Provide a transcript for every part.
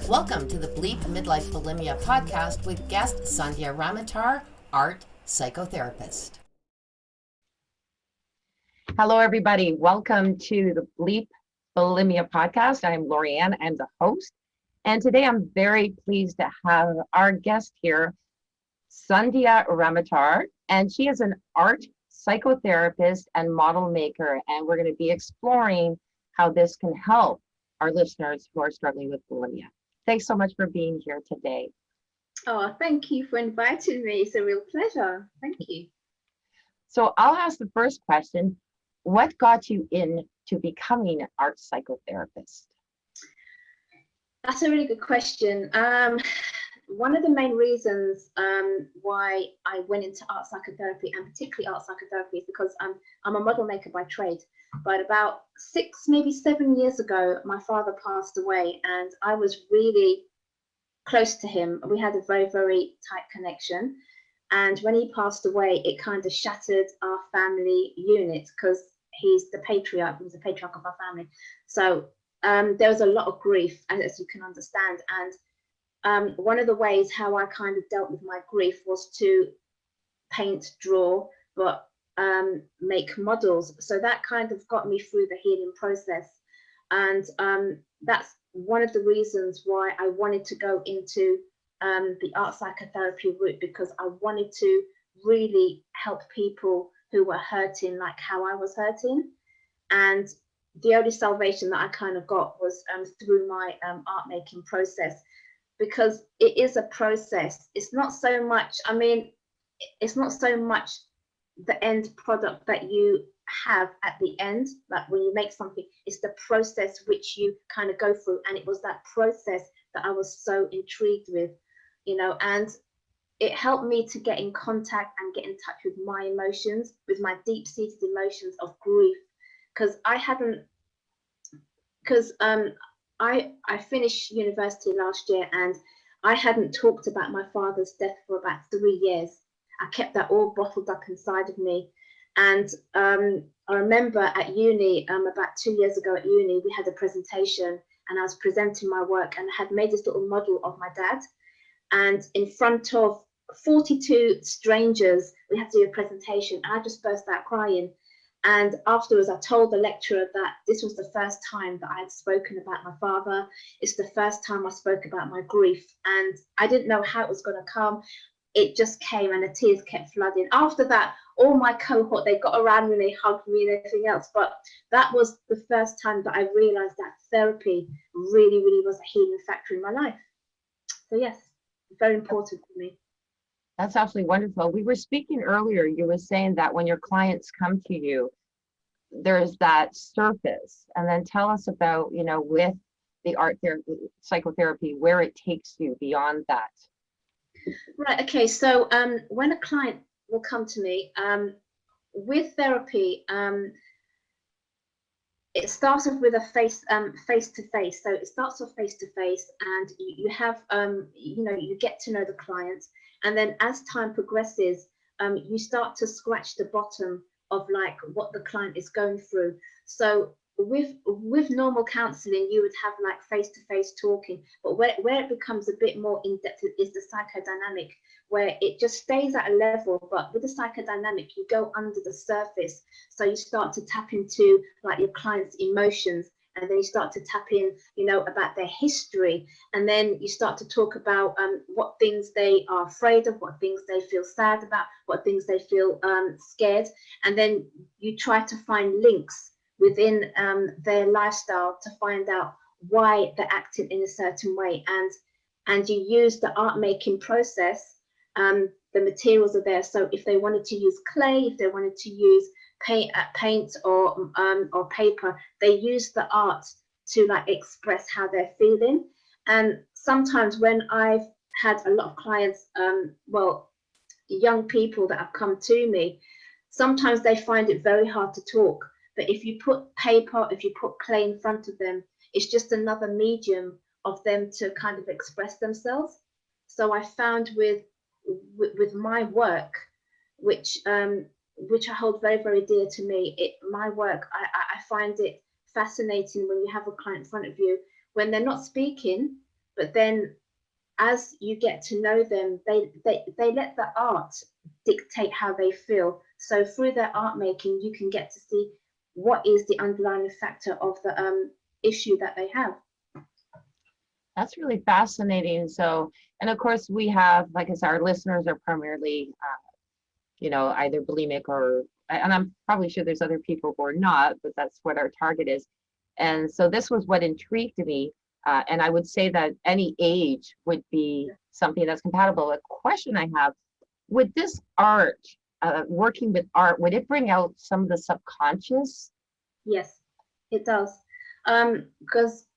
Welcome to the Bleep Midlife Bulimia podcast with guest Sandhya Ramautar, art psychotherapist. Hello, everybody. Welcome to the Bleep Bulimia podcast. I'm Lorianne. I'm the host. And today I'm very pleased to have our guest here, Sandhya Ramautar. And she is an art psychotherapist and model maker. And we're going to be exploring how this can help our listeners who are struggling with bulimia. Thanks so much for being here today. Oh, thank you for inviting me. It's a real pleasure. Thank you. So I'll ask the first question. What got you into becoming an art psychotherapist? That's a really good question. One of the main reasons why I went into art psychotherapy, and particularly art psychotherapy, is because I'm a model maker by trade. But about 6, maybe 7 years ago, my father passed away, and I was really close to him. We had a very, very tight connection. And when he passed away, it kind of shattered our family unit because he's the patriarch. He was the patriarch of our family. So there was a lot of grief, as you can understand. And one of the ways how I kind of dealt with my grief was to paint, draw, but make models. So that kind of got me through the healing process. And that's one of the reasons why I wanted to go into the art psychotherapy route, because I wanted to really help people who were hurting like how I was hurting. And the only salvation that I kind of got was through my art making process, because it is a process. It's not so much, it's not so much the end product that you have at the end, like when you make something, it's the process which you kind of go through. And it was that process that I was so intrigued with, and it helped me to get in contact and get in touch with my emotions, with my deep-seated emotions of grief, because I finished university last year and I hadn't talked about my father's death for about 3 years. I kept that all bottled up inside of me. And I remember at uni, about 2 years ago at uni, we had a presentation and I was presenting my work, and I had made this little model of my dad. And in front of 42 strangers, we had to do a presentation, and I just burst out crying. And afterwards, I told the lecturer that this was the first time that I had spoken about my father. It's the first time I spoke about my grief, and I didn't know how it was going to come. It just came, and the tears kept flooding. After that, all my cohort, they got around me, they hugged me and everything else. But that was the first time that I realized that therapy really, really was a healing factor in my life. So yes, very important for me. That's absolutely wonderful. We were speaking earlier, you were saying that when your clients come to you, there's that surface. And then tell us about, with the art therapy, psychotherapy, where it takes you beyond that. Right. Okay. So when a client will come to me with therapy, it starts off with a face to face. So it starts off face to face, and you have you get to know the client, and then as time progresses, you start to scratch the bottom of like what the client is going through. So with normal counseling, you would have like face-to-face talking, but where it becomes a bit more in-depth is the psychodynamic, where it just stays at a level, but with the psychodynamic you go under the surface. So you start to tap into like your client's emotions, and then you start to tap in about their history, and then you start to talk about what things they are afraid of, what things they feel sad about, what things they feel scared, and then you try to find links within their lifestyle to find out why they're acting in a certain way, and you use the art making process. The materials are there, so if they wanted to use clay, if they wanted to use paint or paper, they use the art to like express how they're feeling. And sometimes when I've had a lot of clients, young people that have come to me, sometimes they find it very hard to talk. But if you put paper, if you put clay in front of them, it's just another medium of them to kind of express themselves. So I found with my work, which I hold very, very dear to me, my work, I find it fascinating when you have a client in front of you, when they're not speaking, but then as you get to know them, they let the art dictate how they feel. So through their art making, you can get to see what is the underlying factor of the issue that they have. That's really fascinating. So, and of course we have, like I said, our listeners are primarily, either bulimic or, and I'm probably sure there's other people who are not, but that's what our target is. And so this was what intrigued me. And I would say that any age would be something that's compatible. A question I have, with this art, working with art, would it bring out some of the subconscious? Yes, it does. Because,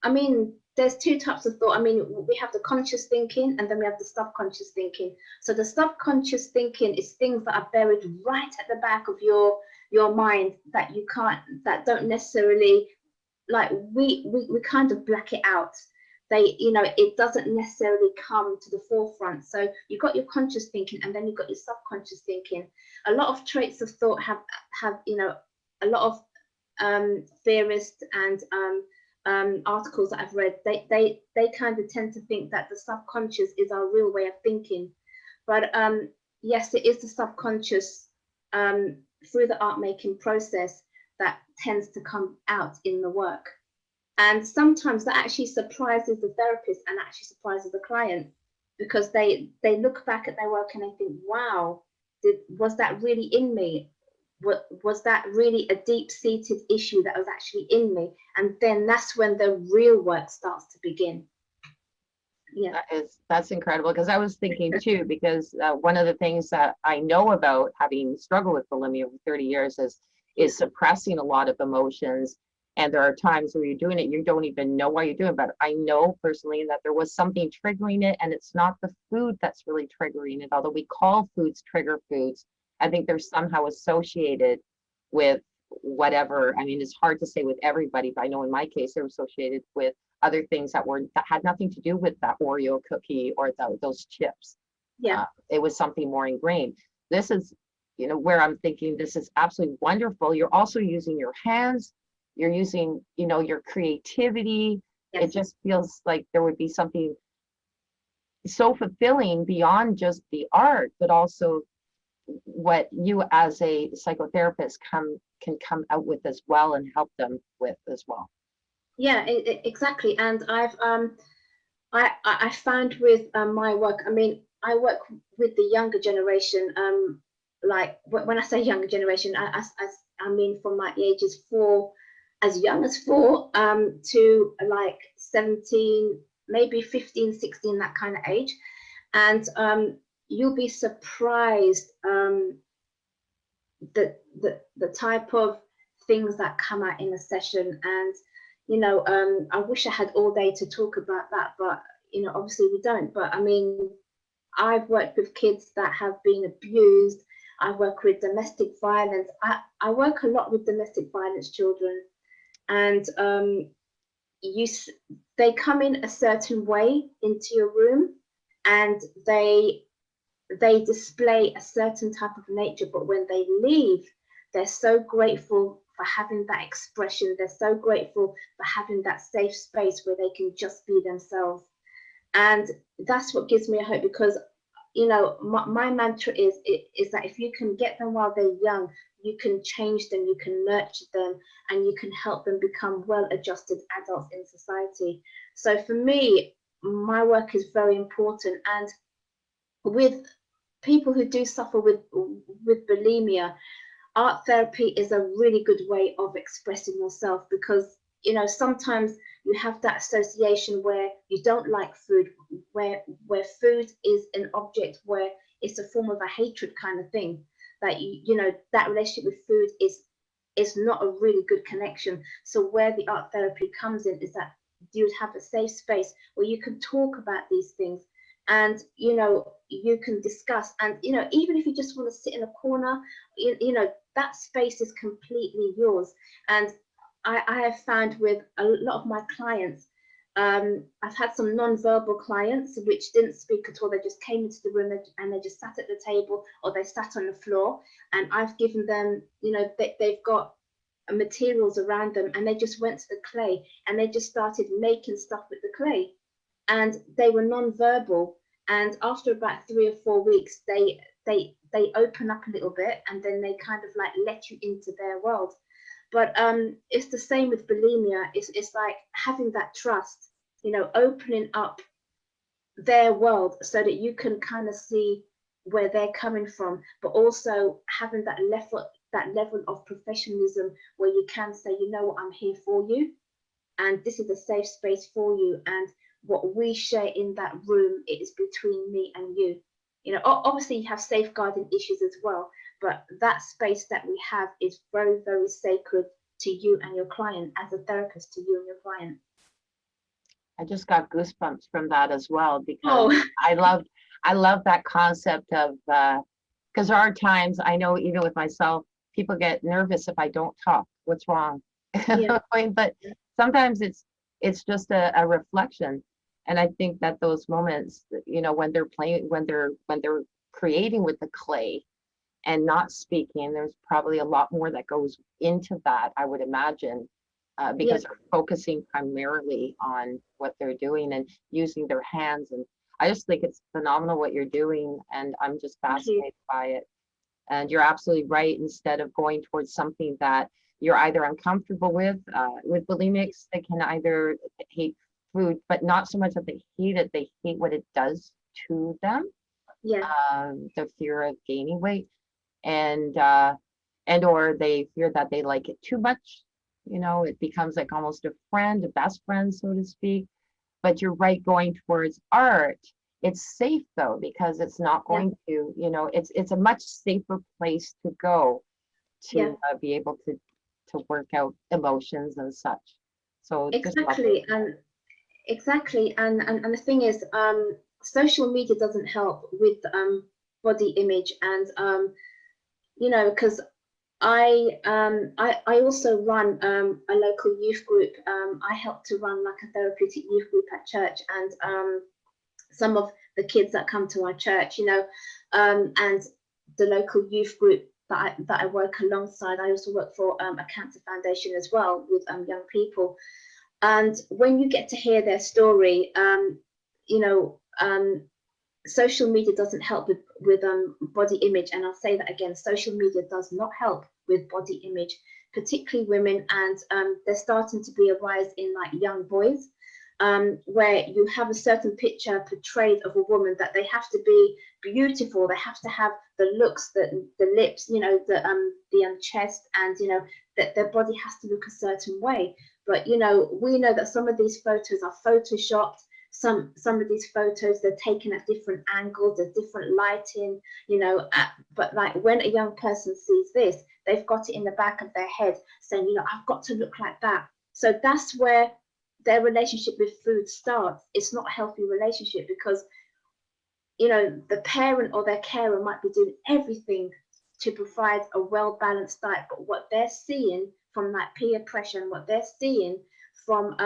I mean, there's two types of thought. I mean, we have the conscious thinking and then we have the subconscious thinking. So the subconscious thinking is things that are buried right at the back of your mind that you can't, that don't necessarily, like we kind of black it out. It doesn't necessarily come to the forefront. So you've got your conscious thinking and then you've got your subconscious thinking. A lot of traits of thought have a lot of theorists and articles that I've read, they kind of tend to think that the subconscious is our real way of thinking. But yes, it is the subconscious through the art making process that tends to come out in the work. And sometimes that actually surprises the therapist and actually surprises the client, because they look back at their work and they think, wow, was that really in me? Was that really a deep-seated issue that was actually in me? And then that's when the real work starts to begin. Yeah, that's incredible, because I was thinking too, because one of the things that I know about having struggled with bulimia for 30 years is suppressing a lot of emotions. And there are times where you're doing it, you don't even know why you're doing it. But I know personally that there was something triggering it, and it's not the food that's really triggering it. Although we call foods trigger foods, I think they're somehow associated with whatever. I mean, it's hard to say with everybody, but I know in my case, they're associated with other things that had nothing to do with that Oreo cookie or those chips. Yeah, it was something more ingrained. This is, where I'm thinking this is absolutely wonderful. You're also using your hands. You're using, your creativity. yes. It just feels like there would be something so fulfilling beyond just the art, but also what you as a psychotherapist can come out with as well and help them with as well. Yeah, exactly. And I found with my work, I mean, I work with the younger generation. Like when I say younger generation, I mean from like the ages 4, as young as 4 to like 17, maybe 15, 16, that kind of age. And you'll be surprised the type of things that come out in a session. And I wish I had all day to talk about that, but obviously we don't. But I mean, I've worked with kids that have been abused. I work with domestic violence. I work a lot with domestic violence children, and they come in a certain way into your room, and they display a certain type of nature, but when they leave, they're so grateful for having that expression. They're so grateful for having that safe space where they can just be themselves. And that's what gives me a hope, because my mantra is that if you can get them while they're young, you can change them, you can nurture them, and you can help them become well-adjusted adults in society. So for me, my work is very important. And with people who do suffer with bulimia, art therapy is a really good way of expressing yourself, because sometimes you have that association where you don't like food, where food is an object, where it's a form of a hatred kind of thing, that that relationship with food is not a really good connection. So where the art therapy comes in is that you would have a safe space where you can talk about these things, and you can discuss, and even if you just want to sit in a corner, that space is completely yours. And I have found with a lot of my clients, I've had some non-verbal clients which didn't speak at all. They just came into the room and they just sat at the table, or they sat on the floor, and I've given them, they've got materials around them, and they just went to the clay and they just started making stuff with the clay. and they were non-verbal. And after about 3 or 4 weeks, they open up a little bit, and then they kind of like let you into their world. But it's the same with bulimia. It's like having that trust, opening up their world so that you can kind of see where they're coming from, but also having that level of professionalism where you can say, I'm here for you, and this is a safe space for you, and what we share in that room is between me and you. Obviously you have safeguarding issues as well, but that space that we have is very, very sacred to you and your client, as a therapist, to you and your client. I just got goosebumps from that as well, because Oh. I love that concept of, because there are times, I know even with myself, people get nervous if I don't talk. What's wrong? Yeah. But sometimes it's just a reflection. And I think that those moments, when they're playing, when they're creating with the clay and not speaking, there's probably a lot more that goes into that, I would imagine, because they're focusing primarily on what they're doing and using their hands. And I just think it's phenomenal what you're doing, and I'm just fascinated by it. And you're absolutely right. Instead of going towards something that you're either uncomfortable with bulimics, they can either hate food, but not so much that they hate it, they hate what it does to them. The fear of gaining weight, and or they fear that they like it too much. It becomes like almost a friend, a best friend, so to speak. But you're right, going towards art, it's safe though, because it's not going to, it's a much safer place to go to be able to work out emotions and such. So Exactly. And the thing is, social media doesn't help with body image, and because I also run a local youth group. I help to run like a therapeutic youth group at church, and some of the kids that come to our church, and the local youth group that I work alongside. I also work for a cancer foundation as well with young people. And when you get to hear their story, social media doesn't help with body image. And I'll say that again, social media does not help with body image, particularly women. And there's starting to be a rise in like young boys, where you have a certain picture portrayed of a woman that they have to be beautiful, they have to have the looks, the lips, the chest, and that their body has to look a certain way. But we know that some of these photos are photoshopped. Some of these photos, they're taken at different angles, there's different lighting, but like when a young person sees this, they've got it in the back of their head saying, I've got to look like that. So that's where their relationship with food starts. It's not a healthy relationship, because the parent or their carer might be doing everything to provide a well-balanced diet, but what they're seeing from that peer pressure and what they're seeing from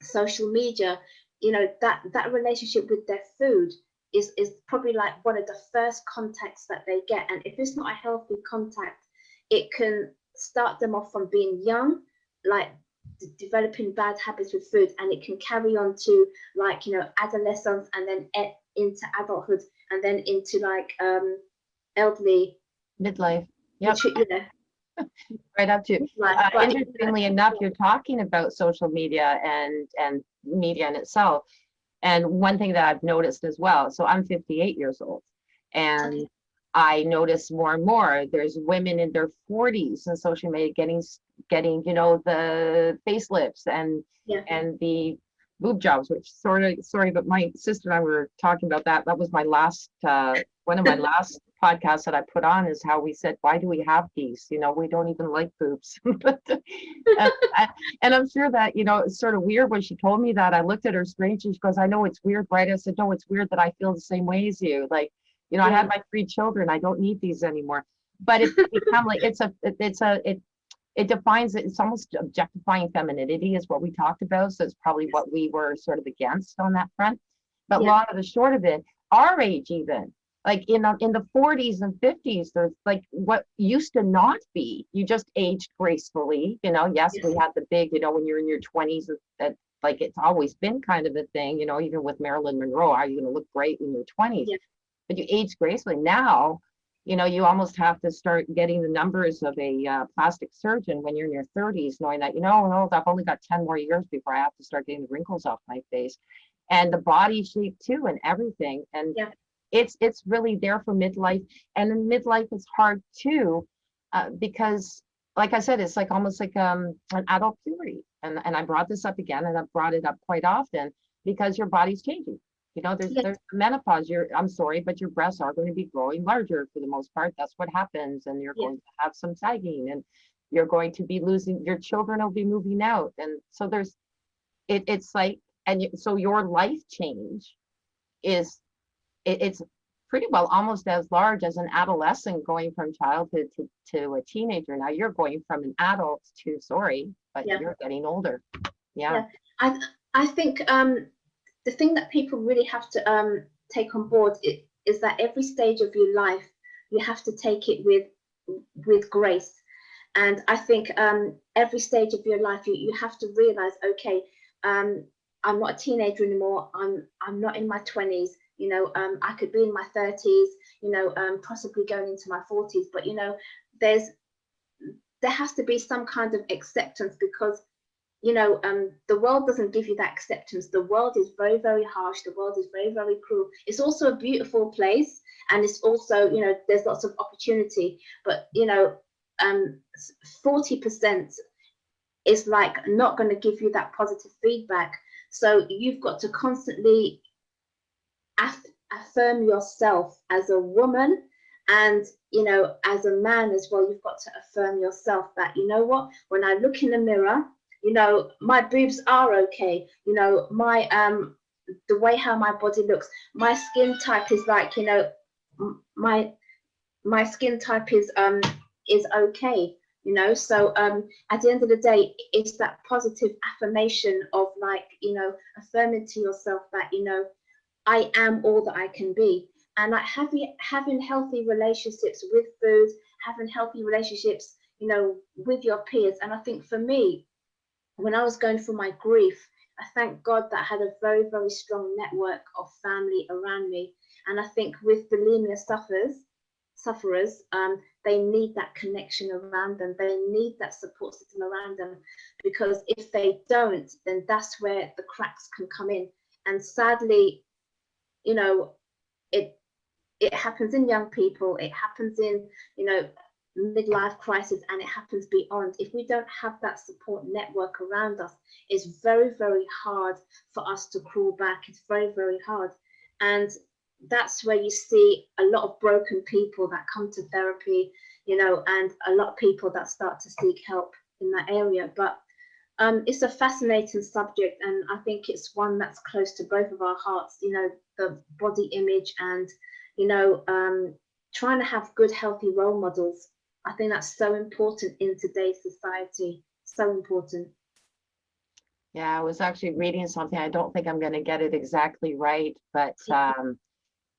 social media, that relationship with their food is probably like one of the first contacts that they get. And if it's not a healthy contact, it can start them off from being young, like developing bad habits with food, and it can carry on to like adolescence, and then into adulthood, and then into like elderly midlife. Right up to interestingly enough, you're talking about social media and media in itself, and one thing that I've noticed as well, so I'm 58 years old, and I notice more and more there's women in their 40s in social media getting the facelifts and the boob jobs, which sorry, but my sister and I were talking about that. That was my last one of my last podcasts that I put on, is how we said, why do we have these? We don't even like boobs. and I'm sure that, it's sort of weird when she told me that. I looked at her strangely. She goes, I know it's weird, right? I said, no, it's weird that I feel the same way as you. Like, I had my 3 children. I don't need these anymore. But it's become like, it defines it. It's almost objectifying femininity is what we talked about. So it's probably what we were sort of against on that front. But long of the short of it, our age even, like in the 40s and 50s, there's like what used to not be. You just aged gracefully. Yes, we had the big, when you're in your 20s, like it's always been kind of a thing, you know, even with Marilyn Monroe, are you going to look great in your 20s? Yeah. But you age gracefully. Now, you know, you almost have to start getting the numbers of a plastic surgeon when you're in your 30s, knowing that, you know, no, I've only got 10 more years before I have to start getting the wrinkles off my face, and the body shape too, and everything. And Yeah. it's really there for midlife. And in midlife is hard too, because like I said, it's like almost like an adult puberty. And I brought this up again, and I've brought it up quite often, because your body's changing. You know, Yes. there's menopause. I'm sorry, but your breasts are going to be growing larger for the most part. That's what happens. And you're Yeah. going to have some sagging, and you're going to be losing, your children will be moving out. And so it's like, so your life change is, it's pretty well almost as large as an adolescent going from childhood to a teenager. Now you're going from an adult to, sorry, but Yeah. you're getting older. Yeah. I think the thing that people really have to take on board is that every stage of your life, you have to take it with grace. And I think every stage of your life, you have to realize, okay, I'm not a teenager anymore. I'm not in my 20s. You know, I could be in my 30s. You know, possibly going into my 40s. But you know, there has to be some kind of acceptance, because you know, the world doesn't give you that acceptance. The world is very, very harsh. The world is very, very cruel. It's also a beautiful place, and it's also, you know, there's lots of opportunity. But you know, 40% is like not going to give you that positive feedback. So you've got to constantly affirm yourself as a woman, and you know, as a man as well. You've got to affirm yourself that, you know what, when I look in the mirror, you know, my boobs are okay, you know, my the way how my body looks, my skin type is like, you know, my skin type is okay, you know. So at the end of the day, it's that positive affirmation of, like, you know, affirming to yourself that, you know, I am all that I can be. And like having healthy relationships with food, having healthy relationships, you know, with your peers. And I think for me, when I was going through my grief, I thank God that I had a very, very strong network of family around me. And I think with bulimia sufferers, they need that connection around them. They need that support system around them, because if they don't, then that's where the cracks can come in. And sadly, you know, it happens in young people, it happens in, you know, midlife crisis, and it happens beyond. If we don't have that support network around us, it's very, very hard for us to crawl back. It's very, very hard. And that's where you see a lot of broken people that come to therapy, you know, and a lot of people that start to seek help in that area. But it's a fascinating subject, and I think it's one that's close to both of our hearts, you know, the body image, and you know, trying to have good, healthy role models. I think that's so important in today's society. So important. Yeah, I was actually reading something. I don't think I'm going to get it exactly right, but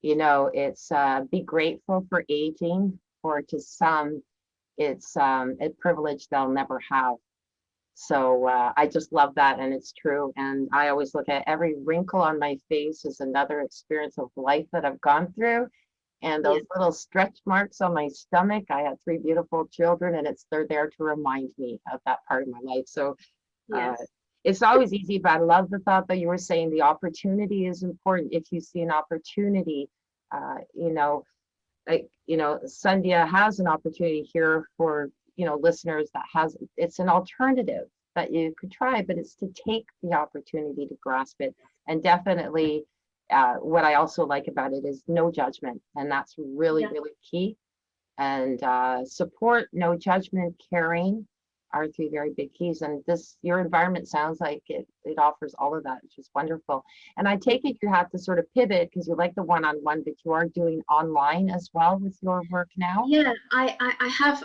you know, it's be grateful for aging, or to some, it's a privilege they'll never have. So I just love that, and it's true. And I always look at every wrinkle on my face as another experience of life that I've gone through. And those little stretch marks on my stomach, I had 3 beautiful children, and they're there to remind me of that part of my life. So it's always easy, but I love the thought that you were saying the opportunity is important. If you see an opportunity, you know, like, you know, Sandhya has an opportunity here for, you know, listeners that has, it's an alternative that you could try, but it's to take the opportunity to grasp it. And definitely what I also like about it is no judgment. And that's really, really key. And support, no judgment, caring are 3 very big keys. And your environment sounds like it offers all of that, which is wonderful. And I take it you have to sort of pivot, because you like the one-on-one, but you are doing online as well with your work now. Yeah, I have,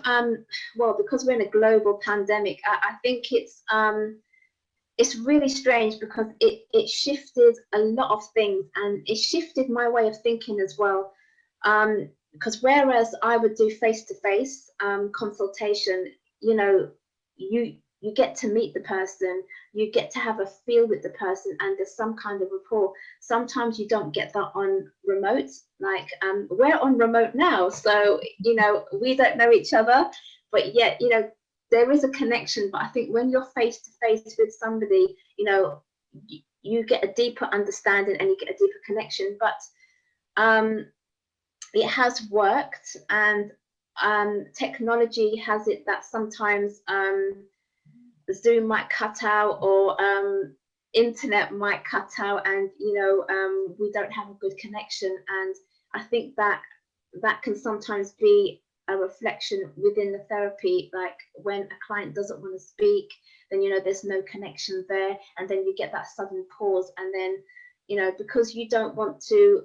well, because we're in a global pandemic, I think it's really strange, because it shifted a lot of things, and it shifted my way of thinking as well. Because whereas I would do face-to-face consultation, you know, you get to meet the person, you get to have a feel with the person, and there's some kind of rapport. Sometimes you don't get that on remote. Like we're on remote now, so we don't know each other, but yet there is a connection. But I think when you're face to face with somebody, you get a deeper understanding and you get a deeper connection. But it has worked, and technology has it that sometimes Zoom might cut out, or internet might cut out, and we don't have a good connection. And I think that can sometimes be a reflection within the therapy, like when a client doesn't want to speak, then there's no connection there, and then you get that sudden pause, and then because you don't want to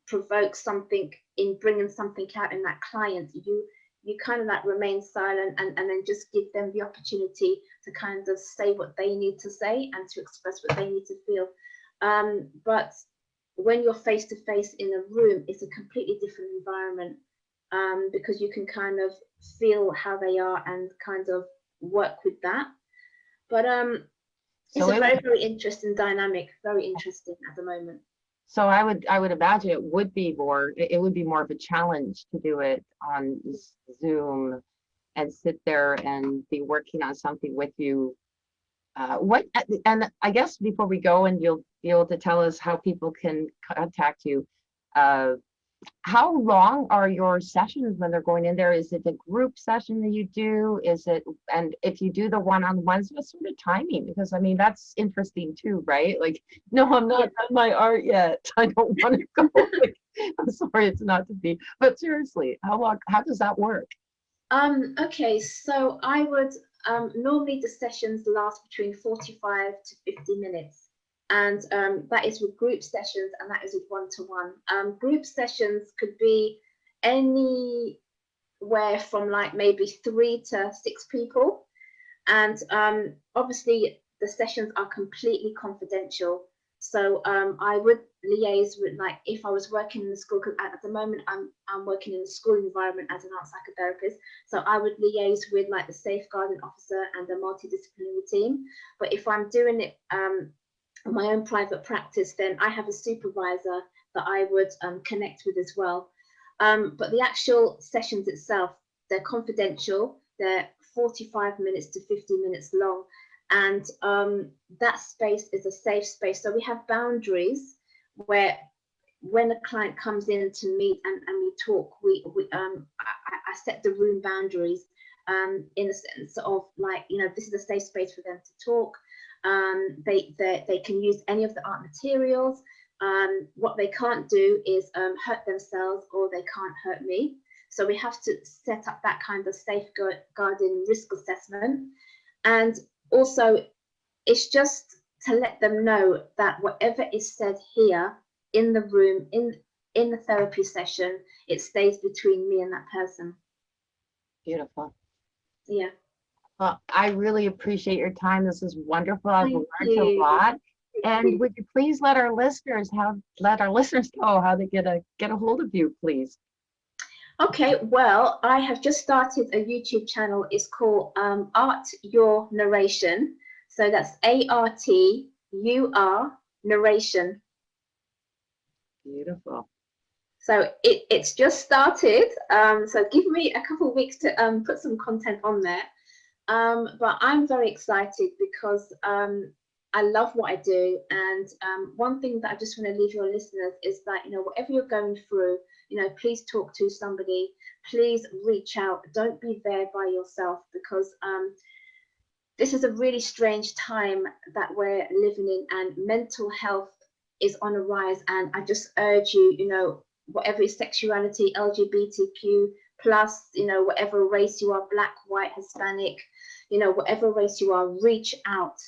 provoke something in bringing something out in that client, you kind of like remain silent, and then just give them the opportunity to kind of say what they need to say and to express what they need to feel. But when you're face to face in a room, it's a completely different environment, because you can kind of feel how they are and kind of work with that. But it's a very, very interesting dynamic, very interesting at the moment. So I would imagine it would be more of a challenge to do it on Zoom and sit there and be working on something with you. And I guess before we go, and you'll be able to tell us how people can contact you, how long are your sessions when they're going in there? Is it a group session that you do? And if you do the one-on-ones, what sort of timing? Because I mean, that's interesting too, right? Like, no, I'm not done my art yet. I don't want to go. I'm sorry, it's not to be, but seriously, how does that work? Okay, so I would normally the sessions last between 45 to 50 minutes. And that is with group sessions, and that is with one-to-one. Group sessions could be anywhere from like maybe 3 to 6 people. And obviously the sessions are completely confidential. So I would liaise with, like, if I was working in the school, because at the moment I'm working in the school environment as an art psychotherapist. So I would liaise with like the safeguarding officer and the multidisciplinary team. But if I'm doing it my own private practice, then I have a supervisor that I would connect with as well. But the actual sessions itself, they're confidential. They're 45 minutes to 50 minutes long. And that space is a safe space. So we have boundaries where when a client comes in to meet and we talk, I set the room boundaries in a sense of like, this is a safe space for them to talk. They can use any of the art materials. What they can't do is hurt themselves, or they can't hurt me. So we have to set up that kind of safeguarding risk assessment. And also, it's just to let them know that whatever is said here in the room, in the therapy session, it stays between me and that person. Beautiful. Yeah. Well, I really appreciate your time. This is wonderful. I've learned a lot. And would you please let our listeners know how to get a hold of you, please? Okay, well, I have just started a YouTube channel. It's called Art Your Narration. So that's ARTUR Narration. Beautiful. So it's just started. So give me a couple of weeks to put some content on there. But I'm very excited because I love what I do. And one thing that I just want to leave your listeners is that, whatever you're going through, please talk to somebody, please reach out. Don't be there by yourself, because this is a really strange time that we're living in, and mental health is on a rise. And I just urge you, whatever your sexuality, LGBTQ plus, whatever race you are, Black, white, Hispanic, whatever race you are, reach out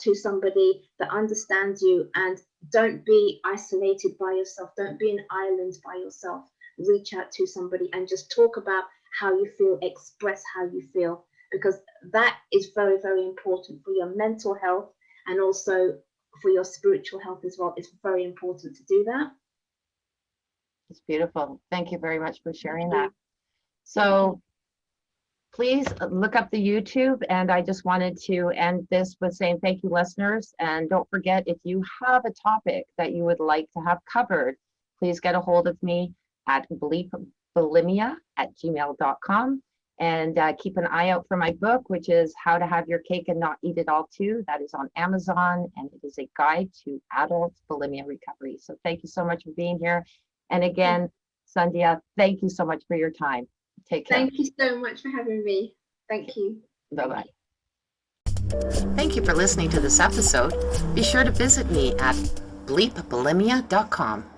to somebody that understands you, and don't be isolated by yourself. Don't be an island by yourself. Reach out to somebody and just talk about how you feel, express how you feel, because that is very, very important for your mental health and also for your spiritual health as well. It's very important to do that. It's beautiful. Thank you very much for sharing that. So please look up the YouTube. And I just wanted to end this with saying thank you, listeners. And don't forget, if you have a topic that you would like to have covered, please get a hold of me at bleepbulimia@gmail.com. And keep an eye out for my book, which is How to Have Your Cake and Not Eat It All Too. That is on Amazon, and it is a guide to adult bulimia recovery. So thank you so much for being here. And again, Sandhya, thank you so much for your time. Take care. Thank you so much for having me. Thank you. Bye-bye. Thank you for listening to this episode. Be sure to visit me at bleepbulimia.com.